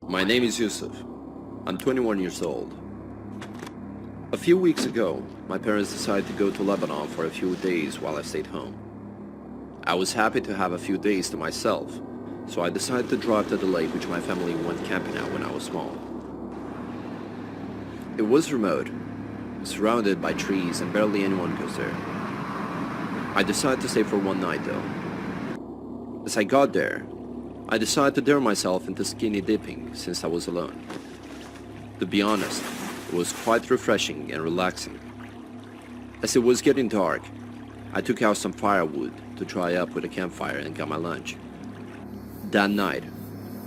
My name is Yusuf. I'm 21 years old. A few weeks ago, my parents decided to go to Lebanon for a few days while I stayed home. I was happy to have a few days to myself, so I decided to drive to the lake which my family went camping at when I was small. It was remote, surrounded by trees, and barely anyone goes there. I decided to stay for one night though. As I got there, I decided to dare myself into skinny dipping since I was alone. To be honest, it was quite refreshing and relaxing. As it was getting dark, I took out some firewood to dry up with a campfire and got my lunch. That night,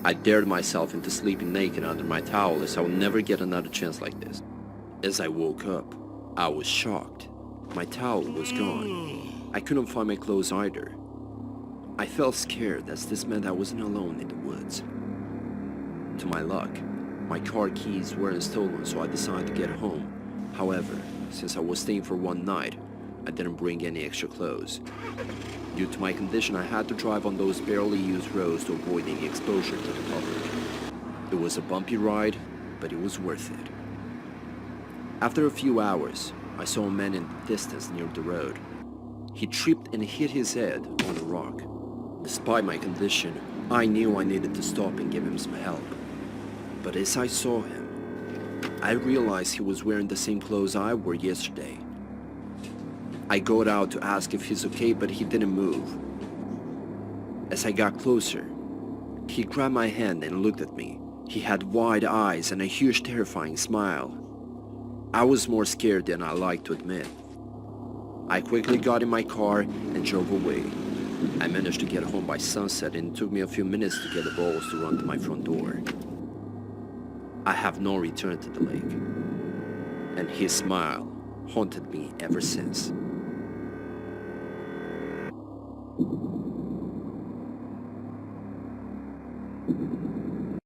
I dared myself into sleeping naked under my towel as I would never get another chance like this. As I woke up, I was shocked. My towel was gone. I couldn't find my clothes either. I felt scared as this meant I wasn't alone in the woods. To my luck, my car keys weren't stolen, so I decided to get home. However, since I was staying for one night, I didn't bring any extra clothes. Due to my condition, I had to drive on those barely used roads to avoid any exposure to the public. It was a bumpy ride, but it was worth it. After a few hours, I saw a man in the distance near the road. He tripped and hit his head on a rock. Despite my condition, I knew I needed to stop and give him some help. But as I saw him, I realized he was wearing the same clothes I wore yesterday. I got out to ask if he's okay, but he didn't move. As I got closer, he grabbed my hand and looked at me. He had wide eyes and a huge terrifying smile. I was more scared than I liked to admit. I quickly got in my car and drove away. I managed to get home by sunset, and it took me a few minutes to get the balls to run to my front door. I have no return to the lake, and his smile haunted me ever since.